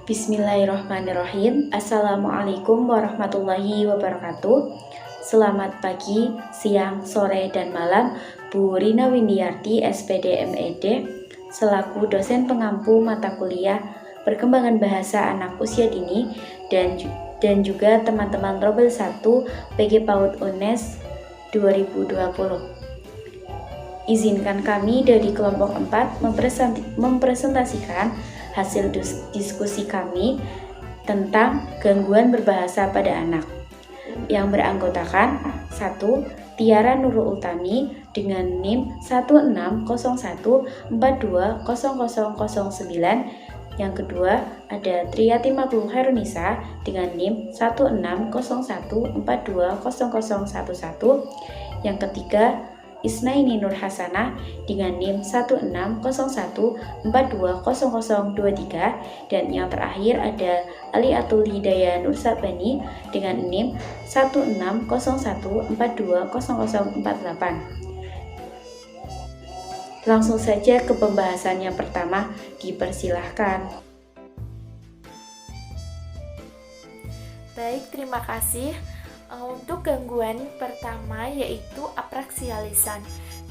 Bismillahirrahmanirrahim. Assalamualaikum warahmatullahi wabarakatuh. Selamat pagi, siang, sore, dan malam, Bu Rina Windiarti, SPD MED, selaku dosen pengampu mata kuliah Perkembangan Bahasa Anak Usia Dini dan juga teman-teman Robel 1 PG PAUD UNES 2020. Izinkan kami dari kelompok 4 mempresentasikan hasil diskusi kami tentang gangguan berbahasa pada anak yang beranggotakan 1. Tiara Nurul Utami dengan NIM 1601420009. Yang kedua ada Triati Matul Herunisa dengan NIM 1601420011. Yang ketiga Isnaini Nur Hasanah dengan NIM 1601420023, dan yang terakhir ada Ali Atul Hidayah Nur Sabani dengan NIM 1601420048. Langsung saja ke pembahasan yang pertama, dipersilahkan. Baik, terima kasih. Untuk gangguan pertama yaitu apraksia lisan.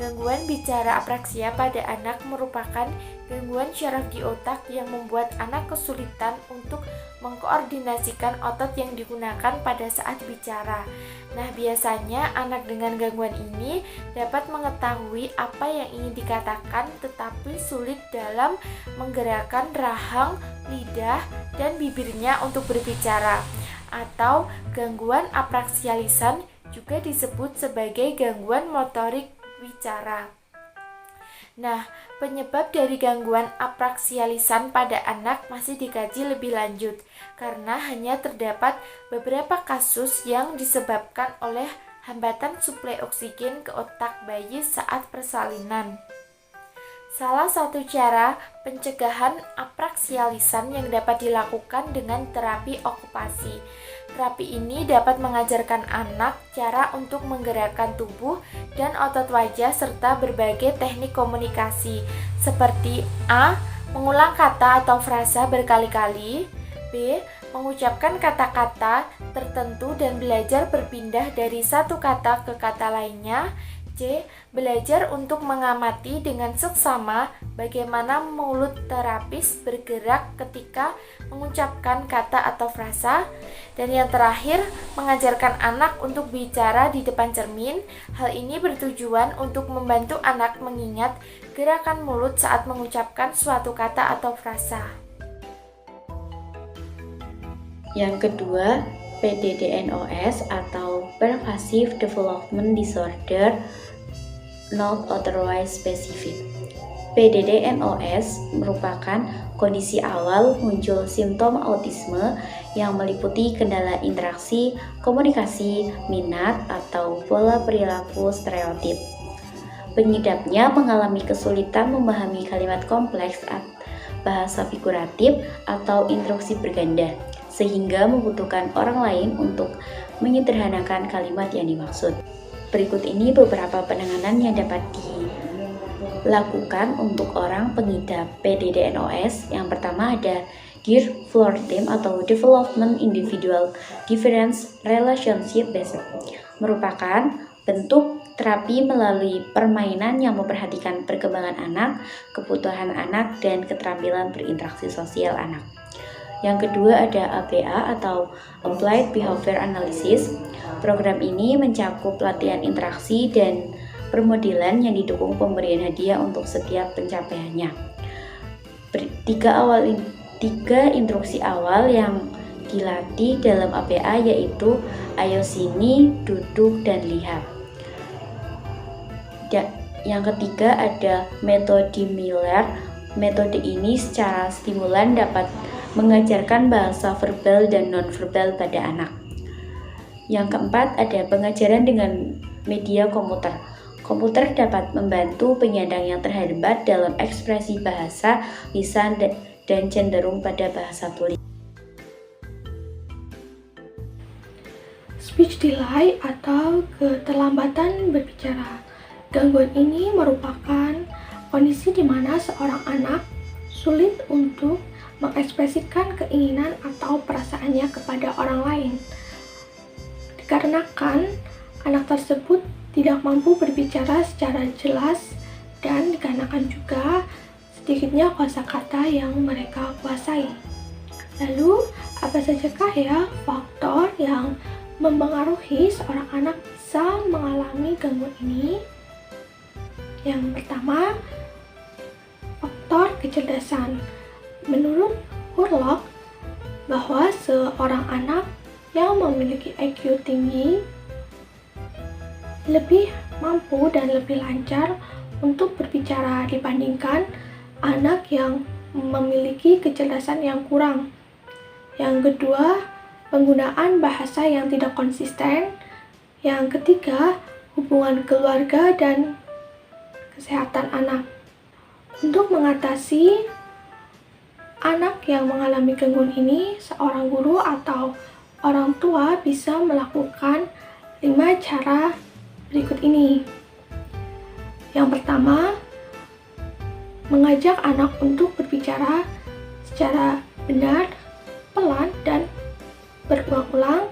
Gangguan bicara apraksia pada anak merupakan gangguan syaraf di otak yang membuat anak kesulitan untuk mengkoordinasikan otot yang digunakan pada saat bicara. Nah, biasanya anak dengan gangguan ini dapat mengetahui apa yang ingin dikatakan tetapi sulit dalam menggerakkan rahang, lidah, dan bibirnya untuk berbicara. Atau gangguan apraksia lisan juga disebut sebagai gangguan motorik bicara. Nah, penyebab dari gangguan apraksia lisan pada anak masih dikaji lebih lanjut karena hanya terdapat beberapa kasus yang disebabkan oleh hambatan suplai oksigen ke otak bayi saat persalinan. Salah satu cara pencegahan apraksia lisan yang dapat dilakukan dengan terapi okupasi. Terapi ini dapat mengajarkan anak cara untuk menggerakkan tubuh dan otot wajah serta berbagai teknik komunikasi seperti A. Mengulang kata atau frasa berkali-kali, B. Mengucapkan kata-kata tertentu dan belajar berpindah dari satu kata ke kata lainnya, C. Belajar untuk mengamati dengan seksama bagaimana mulut terapis bergerak ketika mengucapkan kata atau frasa. Dan yang terakhir, mengajarkan anak untuk bicara di depan cermin. Hal ini bertujuan untuk membantu anak mengingat gerakan mulut saat mengucapkan suatu kata atau frasa. Yang kedua, PDD-NOS atau Pervasive Development Disorder Not Otherwise Specific. PDD-NOS merupakan kondisi awal muncul simptom autisme yang meliputi kendala interaksi, komunikasi, minat, atau pola perilaku stereotip. Pengidapnya mengalami kesulitan memahami kalimat kompleks, bahasa figuratif, atau instruksi berganda, sehingga membutuhkan orang lain untuk menyederhanakan kalimat yang dimaksud. Berikut ini beberapa penanganan yang dapat dilakukan untuk orang pengidap PDD-NOS. Yang pertama ada DIR Floor Team atau Development Individual Difference Relationship Based, merupakan bentuk terapi melalui permainan yang memperhatikan perkembangan anak, kebutuhan anak, dan keterampilan berinteraksi sosial anak. Yang kedua ada ABA atau Applied Behavior Analysis. Program ini mencakup latihan interaksi dan permodelan yang didukung pemberian hadiah untuk setiap pencapaiannya. Tiga instruksi awal yang dilatih dalam ABA yaitu ayo sini, duduk, dan lihat. Yang ketiga ada metode Miller. Metode ini secara stimulan dapat mengajarkan bahasa verbal dan nonverbal pada anak. Yang keempat ada pengajaran dengan media komputer. Komputer dapat membantu penyandang yang terhambat dalam ekspresi bahasa, lisan, dan cenderung pada bahasa tulis. Speech delay atau keterlambatan berbicara. Gangguan ini merupakan kondisi di mana seorang anak sulit untuk mengekspresikan keinginan atau perasaannya kepada orang lain. Dikarenakan anak tersebut tidak mampu berbicara secara jelas dan dikarenakan juga sedikitnya kosakata yang mereka kuasai. Lalu, apa sajakah ya faktor yang mempengaruhi seorang anak bisa mengalami gangguan ini? Yang pertama, faktor kecerdasan. Menurut Hurlock, bahwa seorang anak yang memiliki IQ tinggi lebih mampu dan lebih lancar untuk berbicara dibandingkan anak yang memiliki kecerdasan yang kurang. Yang kedua, penggunaan bahasa yang tidak konsisten. Yang ketiga, hubungan keluarga dan kesehatan anak. Untuk mengatasi anak yang mengalami gangguan ini, seorang guru atau orang tua bisa melakukan 5 cara berikut ini. Yang pertama, mengajak anak untuk berbicara secara benar, pelan, dan berulang-ulang.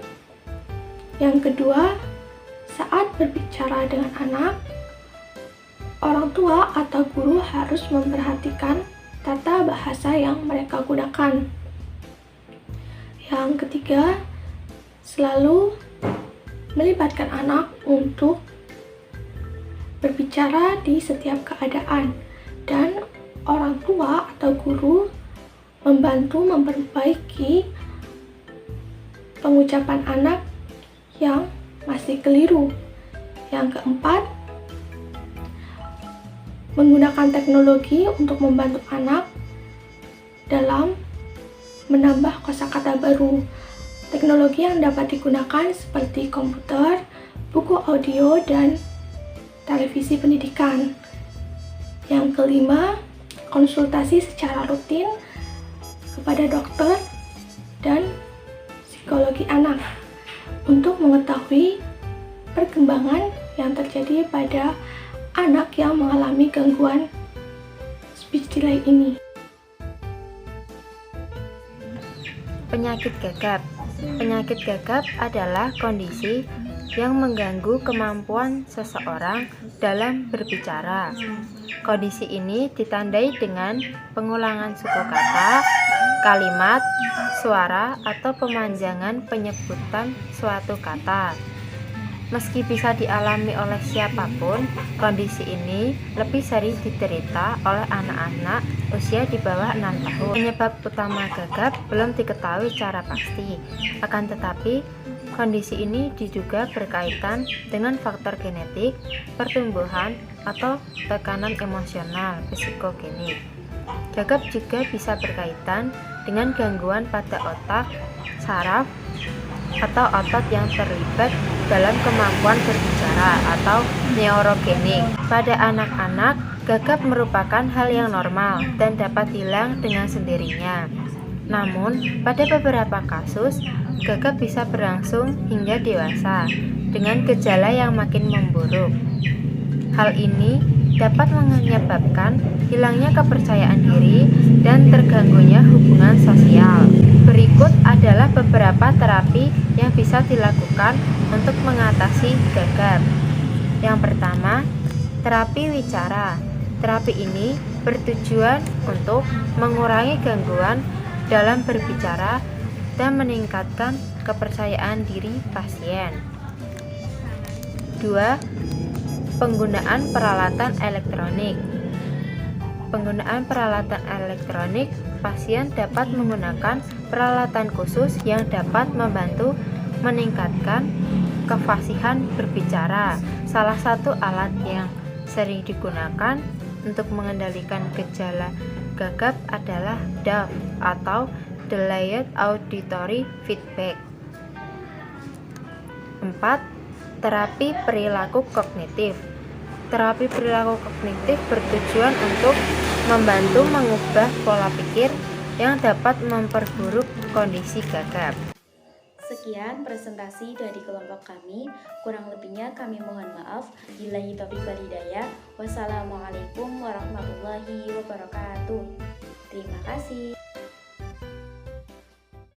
Yang kedua, saat berbicara dengan anak, orang tua atau guru harus memperhatikan tata bahasa yang mereka gunakan. Yang ketiga, selalu melibatkan anak untuk berbicara di setiap keadaan, dan orang tua atau guru membantu memperbaiki pengucapan anak yang masih keliru. Yang keempat, menggunakan teknologi untuk membantu anak dalam menambah kosakata baru. Teknologi yang dapat digunakan seperti komputer, buku audio, dan televisi pendidikan. Yang kelima, konsultasi secara rutin kepada dokter dan psikologi anak untuk mengetahui perkembangan yang terjadi pada anak yang mengalami gangguan speech delay ini. Penyakit gagap. Penyakit gagap adalah kondisi yang mengganggu kemampuan seseorang dalam berbicara. Kondisi ini ditandai dengan pengulangan suku kata, kalimat, suara, atau pemanjangan penyebutan suatu kata. Meski bisa dialami oleh siapapun, kondisi ini lebih sering diderita oleh anak-anak usia di bawah 6 tahun. Penyebab utama gagap belum diketahui secara pasti, akan tetapi kondisi ini diduga berkaitan dengan faktor genetik, pertumbuhan, atau tekanan emosional psikogenik. Gagap juga bisa berkaitan dengan gangguan pada otak, saraf, atau otot yang terlibat dalam kemampuan berbicara atau neurogenik. Pada anak-anak, gagap merupakan hal yang normal dan dapat hilang dengan sendirinya. Namun, pada beberapa kasus, gagap bisa berlangsung hingga dewasa dengan gejala yang makin memburuk. Hal ini dapat menyebabkan hilangnya kepercayaan diri dan terganggunya hubungan sosial. Berikut adalah beberapa terapi yang bisa dilakukan untuk mengatasi gagap. Yang pertama, terapi wicara. Terapi ini bertujuan untuk mengurangi gangguan dalam berbicara dan meningkatkan kepercayaan diri pasien. 2. Penggunaan peralatan elektronik. Penggunaan peralatan elektronik, pasien dapat menggunakan peralatan khusus yang dapat membantu meningkatkan kefasihan berbicara. Salah satu alat yang sering digunakan untuk mengendalikan gejala gagap adalah DAF atau Delayed Auditory Feedback. 4. Terapi perilaku kognitif. Terapi perilaku kognitif bertujuan untuk membantu mengubah pola pikir yang dapat memperburuk kondisi gagap. Sekian presentasi dari kelompok kami. Kurang lebihnya kami mohon maaf. Billahi taufiq wal hidayah. Wassalamualaikum warahmatullahi wabarakatuh. Terima kasih.